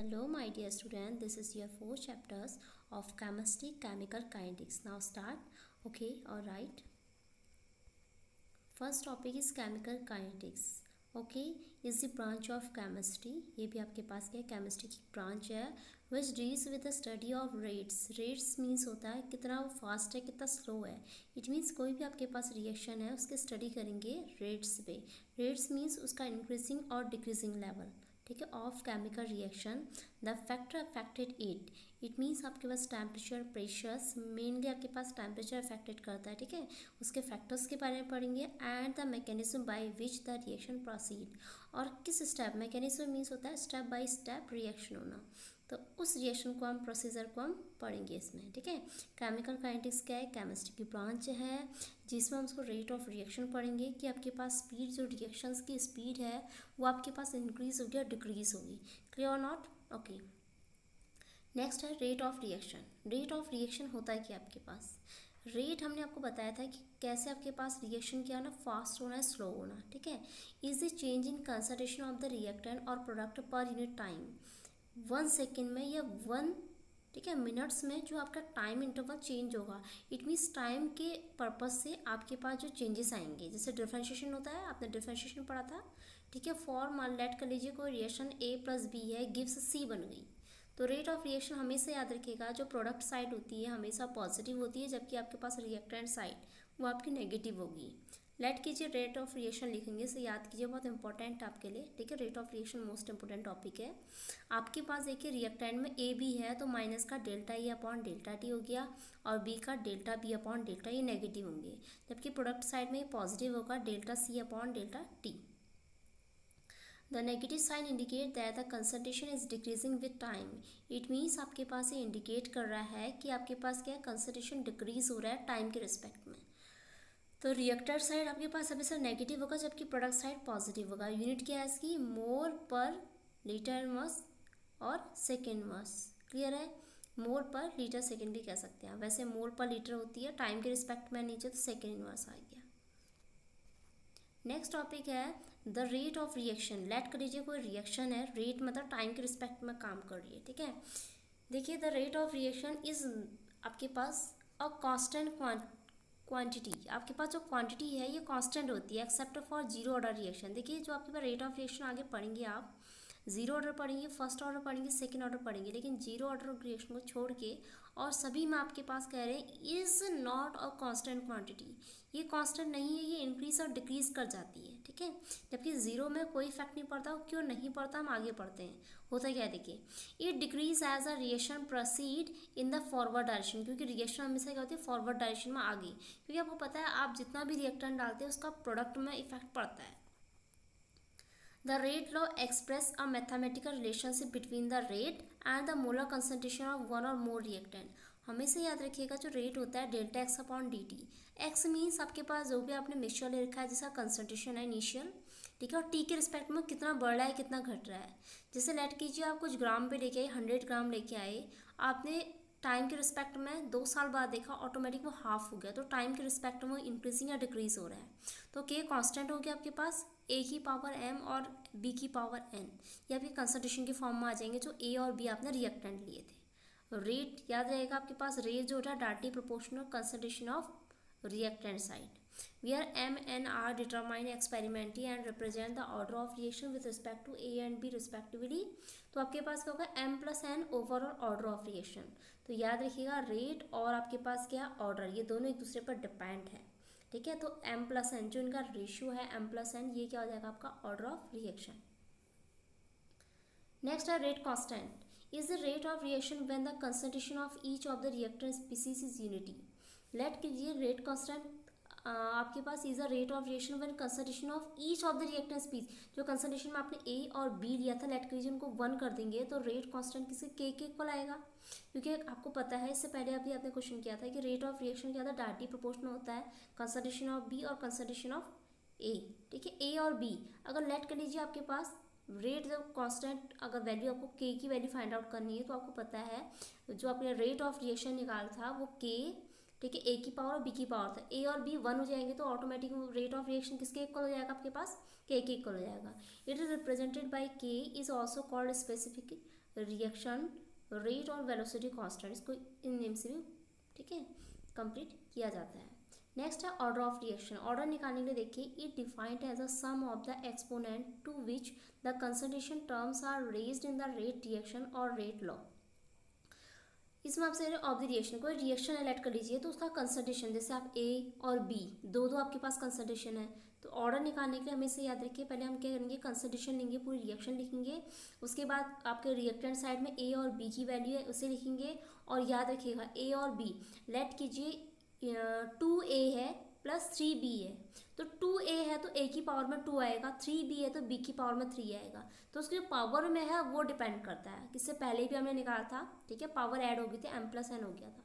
Hello my dear student, this is your 4 chapters of chemistry, chemical kinetics. Now start. Okay, alright. First topic is chemical kinetics. Okay, is the branch of chemistry. ये भी आपके पास क्या है, chemistry की branch है which deals with the study of rates. Rates means होता है कितना वो fast है कितना slow है. It means कोई भी आपके पास reaction है उसके study करेंगे rates पे. Rates means उसका increasing और decreasing level. ठीक है, of chemical reaction the factor affected it means आपके पास टेम्परेचर प्रेशर्स मेनली आपके पास टेम्परेचर अफेक्टेड करता है. ठीक है, उसके फैक्टर्स के बारे में पढ़ेंगे and the mechanism by which the reaction proceed. और किस स्टेप, मैकेनिज्म मीन्स होता है स्टेप बाय स्टेप रिएक्शन होना, तो उस रिएक्शन को हम प्रोसीजर को हम पढ़ेंगे इसमें. ठीक है, केमिकल काइनेटिक्स क्या है, केमिस्ट्री की ब्रांच है जिसमें हम उसको रेट ऑफ रिएक्शन पढ़ेंगे कि आपके पास स्पीड, जो रिएक्शंस की स्पीड है वो आपके पास इंक्रीज होगी या डिक्रीज होगी. क्लियर और नॉट? ओके. नेक्स्ट है rate of reaction. Rate of reaction होता है कि आपके पास रेट हमने आपको बताया था कि कैसे आपके पास रिएक्शन क्या होना, फास्ट होना है स्लो होना. ठीक है, is the change in concentration of the reactant or product per unit time 1 second में या 1 ठीक है मिनट्स में जो आपका टाइम इंटरवल चेंज होगा. इट मीन्स टाइम के पर्पज से आपके पास जो चेंजेस आएंगे, जैसे डिफरेंशिएशन होता है, आपने डिफरेंशिएशन पढ़ा था. ठीक है, फॉर मान लेट कर लीजिए कोई रिएक्शन A + B है गिव्स C बन गई, तो रेट ऑफ रिएक्शन हमेशा याद रखिएगा जो प्रोडक्ट साइड होती है हमेशा पॉजिटिव होती है, जबकि आपके पास रिएक्टेंट साइड वो आपकी नेगेटिव होगी. लेट कीजिए रेट ऑफ रिएक्शन लिखेंगे, इसे याद कीजिए, बहुत इंपॉर्टेंट आपके लिए. ठीक है, rate of reaction most important topic है. आपके पास देखिए रिएक्टेंट में ए बी है तो माइनस का delta E upon delta T हो गया और बी का डेल्टा B अपॉन डेल्टा ये नेगेटिव होंगे, जबकि प्रोडक्ट साइड में पॉजिटिव होगा delta C upon delta T. The negative sign indicate that the concentration is decreasing with time. It means आपके पास ये इंडिकेट कर रहा है कि आपके पास क्या है, कंसंट्रेशन डिक्रीज हो रहा है टाइम के रिस्पेक्ट में. तो रिएक्टर साइड आपके पास हमेशा नेगेटिव होगा जबकि प्रोडक्ट साइड पॉजिटिव होगा. यूनिट क्या है इसकी, मोल पर लीटर इनवर्स और सेकेंड इनवर्स. क्लियर है, मोल पर लीटर सेकेंड भी कह सकते हैं. वैसे मोल पर लीटर होती है टाइम के रिस्पेक्ट में नीचे, तो सेकेंड इनवर्स आ गया. नेक्स्ट टॉपिक है द रेट ऑफ रिएक्शन. लेट कर लीजिए कोई रिएक्शन है, रेट मतलब टाइम के रिस्पेक्ट में काम कर रही है. ठीक है, देखिए the rate of reaction is आपके पास अ कांस्टेंट क्वांटिटी. आपके पास जो क्वांटिटी है ये कांस्टेंट होती है except for zero order reaction. देखिए जो आपके पास रेट ऑफ रिएक्शन आगे पढ़ेंगे आप, जीरो ऑर्डर पढ़ेंगे, फर्स्ट ऑर्डर पढ़ेंगे, सेकंड ऑर्डर पढ़ेंगे, लेकिन जीरो ऑर्डर रिएक्शन को छोड़ के और सभी में आपके पास कह रहे हैं is not a constant quantity. ये कांस्टेंट नहीं है, ये इंक्रीज और डिक्रीज कर जाती है. ठीक है, जबकि जीरो में कोई इफेक्ट नहीं पड़ता. क्यों नहीं पड़ता, हम आगे पढ़ते हैं. होता क्या है देखिए, it decrease as a reaction proceed in the forward direction, क्योंकि रिएक्शन हमेशा क्या होती है फॉरवर्ड डायरेक्शन में आगे, क्योंकि आपको पता है आप जितना भी रिएक्टेंट डालते हैं उसका प्रोडक्ट में इफेक्ट पड़ता है. The rate law express a mathematical relationship between the rate and the molar concentration of one or more reactant. हमेशा याद रखिएगा जो रेट होता है delta x upon D T. X means आपके पास जो भी आपने मिक्सचर ले रखा है जिसका कंसंट्रेशन है इनिशियल. ठीक है, और टी के रिस्पेक्ट में कितना बढ़ रहा है कितना घट रहा है. जैसे लेट कीजिए आप कुछ ग्राम पे लेके आए, 100 ग्राम लेके आए, आपने टाइम के रिस्पेक्ट में 2 साल बाद देखा ऑटोमेटिक वो हाफ हो गया, तो टाइम के रिस्पेक्ट में वो इंक्रीजिंग या डिक्रीज हो रहा है. तो के कांस्टेंट हो गया आपके पास ए की पावर m और b की पावर n, ये आपके कंसंट्रेशन के फॉर्म में आ जाएंगे जो a और b आपने रिएक्टेंट लिए थे. रेट याद रहेगा आपके पास, रेट जो होता है directly proportional concentration of reactant side. Where m and r determine experimentally and represent the order of reaction with respect to a and b respectively. तो आपके पास क्या होगा m + n overall order of reaction. तो याद रखिएगा rate और आपके पास क्या ऑर्डर, ये दोनों एक दूसरे पर डिपेंड है. ठीक है, तो m + n जो इनका रेशियो है m + n, ये क्या हो जाएगा आपका ऑर्डर ऑफ रिएक्शन. नेक्स्ट है rate constant is the rate of reaction when the concentration of each of the reactant species is unity. Let कीजिए रेट कांस्टेंट आपके पास is a rate of reaction when concentration of each of the reactant species. जो concentration में आपने ए और B लिया था, late कीजिए उनको 1 कर देंगे तो रेट कांस्टेंट किसी के इक्वल आएगा. क्योंकि आपको पता है इससे पहले अभी आपने क्वेश्चन किया था कि रेट ऑफ रिएक्शन क्या था, डायरेक्टली प्रोपोर्शनल होता है कंसंट्रेशन ऑफ बी और कंसंट्रेशन ऑफ ए. ठीक है, ए और बी अगर लेट कर लीजिए आपके पास रेट जब कांस्टेंट, अगर वैल्यू आपको के की वैल्यू फाइंड आउट करनी है तो आपको पता है जो आपने रेट ऑफ रिएक्शन निकाला था वो के ठीक है, ए की पावर और बी की पावर था, ए और बी 1 हो जाएंगे तो ऑटोमेटिक रेट ऑफ रिएक्शन किसके इक्वल हो जाएगा आपके पास, के इक्वल हो जाएगा। इट इज रिप्रेजेंटेड बाय के is also called specific reaction rate और वेलोसिटी कांस्टेंट, इसको इन नेम से भी ठीक है कंप्लीट किया जाता है। नेक्स्ट है ऑर्डर ऑफ रिएक्शन। ऑर्डर निकालने के लिए देखिए, it defined as a sum of the exponent to which the concentration terms are raised in the rate reaction और रेट लॉ। इसमें आपसे ऑफ द रिएक्शन, कोई रिएक्शन एलेक्ट कर लीजिए तो उसका कंसंट्रेशन, जैसे आप ए और बी दो आपके पास कंसंट्रेशन है, तो ऑर्डर निकालने के लिए हमेशा याद रखिए, पहले हम क्या करेंगे, कंसंट्रेशन लेंगे, पूरी रिएक्शन लिखेंगे, उसके बाद आपके रिएक्टेंट साइड में ए और बी की वैल्यू है उसे लिखेंगे, और याद रखिएगा ए और बी लेट कीजिए 2a है प्लस 3b है, तो 2a है तो a की पावर में 2 आएगा, 3b है तो b की पावर में 3 आएगा, तो उसके जो पावर में है वो डिपेंड करता है, किससे पहले भी हमने निकाला था, ठीक है, पावर ऐड हो गई थी, m+n हो गया था।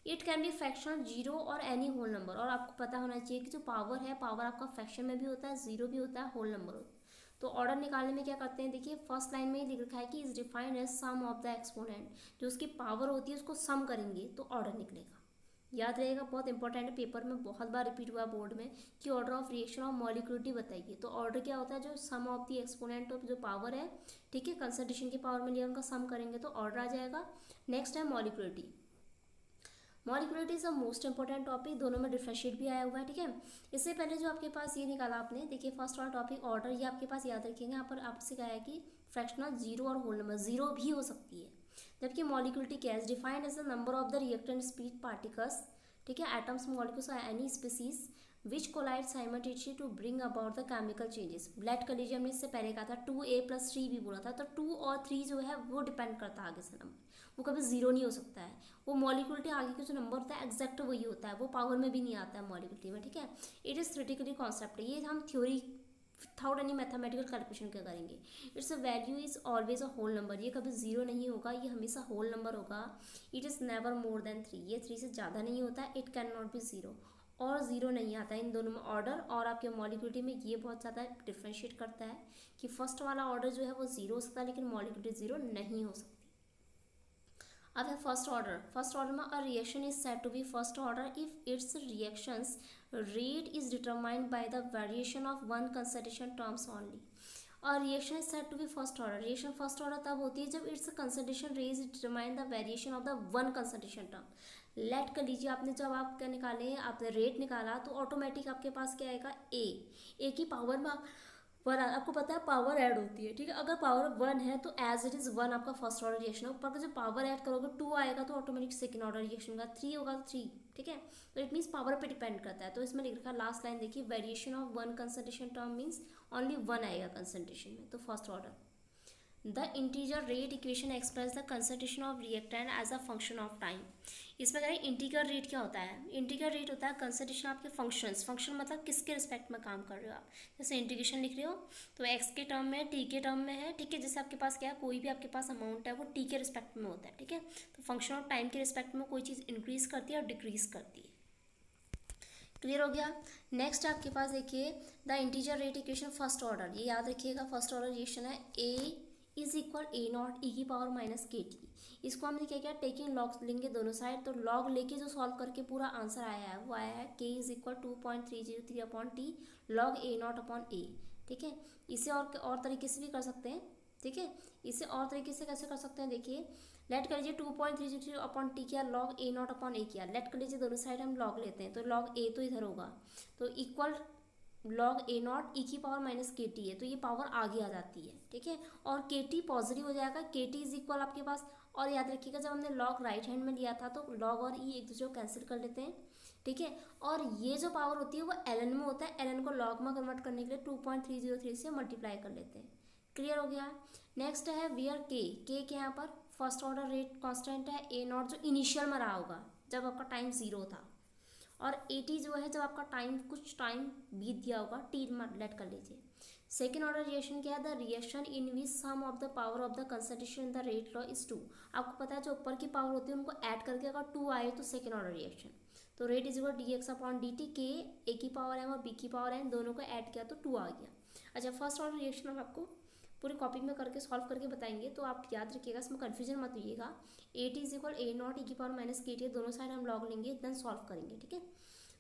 It can be fraction zero और एनी होल नंबर, और आपको पता होना चाहिए कि जो पावर है, पावर आपका फ्रैक्शन में भी होता है, जीरो भी होता है, होल नंबर होता है। तो ऑर्डर निकालने में क्या करते हैं, देखिए फर्स्ट लाइन में ही लिख रखा है कि is defined as sum of the exponent, जो उसकी पावर होती है उसको सम करेंगे तो ऑर्डर निकलेगा। याद रहेगा, बहुत इंपॉर्टेंट है, पेपर में बहुत बार रिपीट हुआ बोर्ड में कि ऑर्डर ऑफ रिएक्शन ऑफ मॉलिक्यूलिटी बताइए, तो ऑर्डर क्या होता है, जो सम ऑफ द एक्सपोनेंट ऑफ जो पावर है, ठीक है, कंसंट्रेशन की पावर में लिया उनका सम करेंगे तो ऑर्डर आ जाएगा। नेक्स्ट है molecularity. Molecularity is a most important topic, दोनों में डिफरेंशिएट भी आया हुआ है, ठीक है। इससे पहले जो आपके पास ये निकाला आपने, देखिए फर्स्ट वाला टॉपिक ऑर्डर, ये आपके पास याद रखेंगे, यहाँ पर आपसे कहा है कि फ्रैक्शनल जीरो और होल नंबर, जीरो भी हो सकती है, जबकि मॉलिक्यूलिटी क्या है, defined as the number of the reactant speed particles, ठीक है, एटम्स मॉलिक्यूल्स और any species which collide simultaneously to bring about the chemical changes. ब्लैड कर लीजिए, हमने इससे पहले कहा था 2a + 3b बोला था, तो 2 और 3 जो है वो डिपेंड करता है आगे से नंबर, वो कभी जीरो नहीं हो सकता है, वो मॉलिक्यूलिटी आगे का जो नंबर होता है एग्जैक्ट वही होता है, वो पावर में भी नहीं आता है मॉलिक्यूलिटी में, ठीक है। इट इज़ थ्योरेटिकली कॉन्सेप्ट है, ये हम theory without any mathematical calculation क्या करेंगे। It's a value is always a whole number, ये कभी जीरो नहीं होगा, ये हमेशा होल नंबर होगा। It is never more than 3, ये 3 से ज़्यादा नहीं होता, it can not be zero, और जीरो नहीं आता इन दोनों में ऑर्डर, और आपके मॉलिक्यूलिटी में ये बहुत ज़्यादा डिफ्रेंशिएट करता है कि फर्स्ट वाला ऑर्डर जो है वो जीरो हो सकता है, लेकिन मॉलिक्यूलिटी जीरो नहीं हो सकती। अब है फर्स्ट ऑर्डर। फर्स्ट ऑर्डर में a reaction is said to be first order if its reactions rate is determined by the variation of one concentration terms only. और reaction is said to be first order, reaction first order तब होती है जब its concentration rate is determine the variation of the one concentration term. Let कर लीजिए, आपने जब आप क्या निकाले, आपने रेट निकाला तो ऑटोमेटिक आपके पास क्या आएगा, ए की पावर में वन, आपको पता है पावर ऐड होती है, ठीक है, अगर पावर 1 है तो एज इट इज़ 1 आपका फर्स्ट ऑर्डर रिएक्शन है, ऊपर का जो पावर ऐड करोगे 2 आएगा तो ऑटोमेटिक सेकंड ऑर्डर रिएक्शन का, 3 होगा तो 3, ठीक है, तो इट मीन्स पावर पे डिपेंड करता है। तो इसमें लिख रखा लास्ट लाइन देखिए, variation of one concentration term means only 1 आएगा कंसंट्रेशन में, तो first order. The integer rate equation express the concentration of reactant as a function of time. इसमें कहें इंटीग्रल रेट क्या होता है, इंटीग्रल रेट होता है कंसंट्रेशन आपके फंक्शंस, फंक्शन मतलब किसके रिस्पेक्ट में काम कर रहे हो आप, जैसे इंटीग्रेशन लिख रहे हो तो एक्स के टर्म में, टी के टर्म में है, ठीक है, जैसे आपके पास क्या है, कोई भी आपके पास अमाउंट है वो टी के रिस्पेक्ट में होता है, ठीक है, तो फंक्शन ऑफ टाइम के रिस्पेक्ट में कोई चीज़ इंक्रीज करती है और डिक्रीज करती है। क्लियर हो गया। नेक्स्ट आपके पास देखिए the integer rate equation first order, ये याद रखिएगा, फर्स्ट ऑर्डर रिएक्शन है, ए इज इक्वल ए नॉट ई की पावर माइनस के टी। इसको हमने क्या किया, टेकिंग लॉग लेंगे दोनों साइड, तो लॉग लेके जो सॉल्व करके पूरा आंसर आया है वो आया है K is equal 2.303 upon T log A naught upon A, ठीक है। इसे और तरीके से भी कर सकते हैं, ठीक है, इसे और तरीके से कैसे कर सकते हैं, देखिए लेट कर लीजिए 2.303 अपॉन टी किया, लॉग ए नॉट अपॉन ए किया, लेट कर लीजिए दोनों साइड हम लॉग लेते हैं, तो लॉग ए तो इधर होगा, तो इक्वल लॉग ए नॉट ई की पावर माइनस के टी है, तो ये पावर आगे आ जाती है, ठीक है, और के टी पॉजिटिव हो जाएगा, के टी इज इक्वल आपके पास, और याद रखिएगा जब हमने लॉग राइट हैंड में लिया था तो लॉग और ई एक दूसरे को कैंसिल कर लेते हैं, ठीक है, और ये जो पावर होती है वो एल में होता है, एल को लॉग में कन्वर्ट करने के लिए 2.303 से मल्टीप्लाई कर लेते हैं। क्लियर हो गया। नेक्स्ट है वियर के यहाँ पर फर्स्ट ऑर्डर रेट कॉन्स्टेंट है, ए नॉट जो इनिशियल में रहा होगा जब आपका टाइम 0 था, और ए टी जो है जब आपका टाइम कुछ टाइम बीत गया होगा, टी लेट कर लीजिए। सेकेंड ऑर्डर रिएक्शन क्या है, the reaction in which sum of the power of the concentration in the rate law is 2। आपको पता है जो ऊपर की पावर होती है उनको ऐड करके अगर 2 आए तो सेकेंड ऑर्डर रिएक्शन, तो rate is equal D x upon D T, के ए की पावर है और बी की पावर है, दोनों को ऐड किया तो 2 आ गया। अच्छा फर्स्ट ऑर्डर रिएक्शन अब आपको पूरी कॉपी में करके सॉल्व करके बताएंगे, तो आप याद रखिएगा, इसमें कन्फ्यूजन मत होइएगा। AT is equal A0 e⁻⁻KT, दोनों साइड हम लॉग लेंगे देन सॉल्व करेंगे, ठीक है।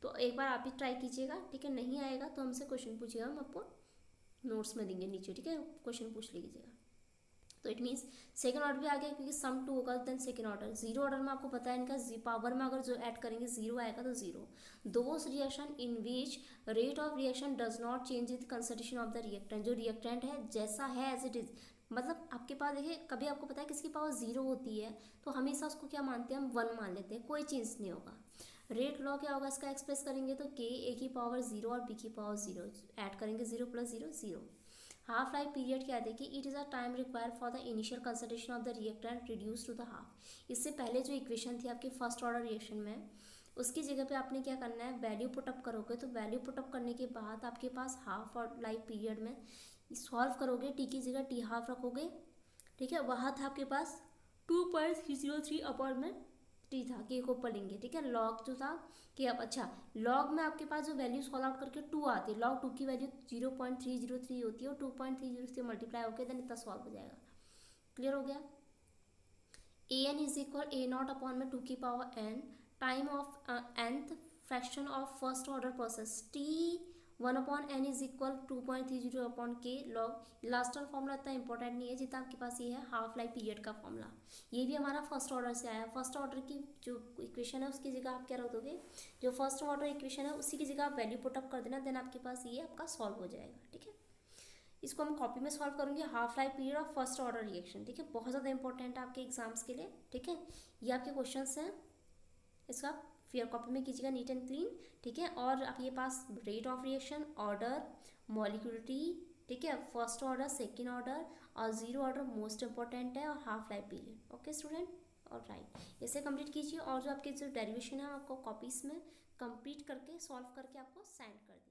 तो एक बार आप ही ट्राई कीजिएगा, ठीक है। नहीं आएगा तो हमसे क्वेश्चन पूछिएगा, हम आपको नोट्स में देंगे नीचे, ठीक है, क्वेश्चन पूछ लीजिएगा। तो इट मीन्स सेकंड ऑर्डर भी आ गया, क्योंकि सम 2 होगा then second order. Zero order में आपको पता है इनका पावर में अगर जो ऐड करेंगे 0 आएगा तो 0। Those reaction in which rate of reaction does not change with concentration of the reactant, जो रिएक्टेंट है जैसा है एज इट इज, मतलब आपके पास देखिए, कभी आपको पता है किसकी पावर 0 होती है तो हमेशा उसको क्या मानते हैं, हम 1 मान लेते हैं, कोई चेंज नहीं होगा। रेट लॉ क्या होगा इसका एक्सप्रेस करेंगे तो K A की पावर 0 और B की पावर 0 ऐड करेंगे, 0 + 0 0। हाफ लाइफ पीरियड क्या देखिए, it is a time required for the initial concentration of the reactant reduce to the half. इससे पहले जो इक्वेशन थी आपकी फर्स्ट ऑर्डर रिएक्शन में, उसकी जगह पे आपने क्या करना है, वैल्यू पुटअप करोगे, तो वैल्यू पुटअप करने के बाद आपके पास हाफ और लाइफ पीरियड में सॉल्व करोगे, टी की जगह टी हाफ रखोगे, ठीक है। वहाँ था आपके पास 2.303 टी था, के को ऊपर लेंगे, ठीक है। लॉग जो था कि अब अच्छा लॉग में आपके पास जो वैल्यू सॉल्व आउट करके 2 आती है, लॉग 2 की वैल्यू 0.303 होती है और 2.30 से मल्टीप्लाई होकर देन इतना सॉल्व हो जाएगा। क्लियर हो गया। an इज इक्वल A0/2 की power n time of nth fraction of first order process, t 1/n is equal 2.30/k log. Last वाला फॉर्मूला इतना इंपॉर्टेंट नहीं है जितना आपके पास ये है हाफ लाइफ पीरियड का फॉर्मूला, ये भी हमारा फर्स्ट ऑर्डर से आया। फर्स्ट ऑर्डर की जो इक्वेशन है उसकी जगह आप क्या रख दोगे, जो फर्स्ट ऑर्डर इक्वेशन है उसी की जगह आप वैल्यू पुटअप कर देना, देन आपके पास ये आपका सॉल्व हो जाएगा, ठीक है। इसको हम कॉपी में सॉल्व करेंगे, half life period of first order reaction, ठीक है। बहुत ज़्यादा इंपॉर्टेंट है आपके एग्जाम्स के लिए, ठीक है। ये आपके क्वेश्चन हैं, इसका फिर कॉपी में कीजिएगा नीट एंड क्लीन, ठीक है। और आपके पास rate of reaction, order, molecularity, ठीक है, फर्स्ट ऑर्डर, सेकेंड ऑर्डर और 0 ऑर्डर मोस्ट इंपॉर्टेंट है, और half life period. Okay student, और राइट इसे कंप्लीट कीजिए, और जो आपके जो डेरिवेशन है आपको कॉपीज़ में कंप्लीट करके सॉल्व करके आपको सेंड कर दिया।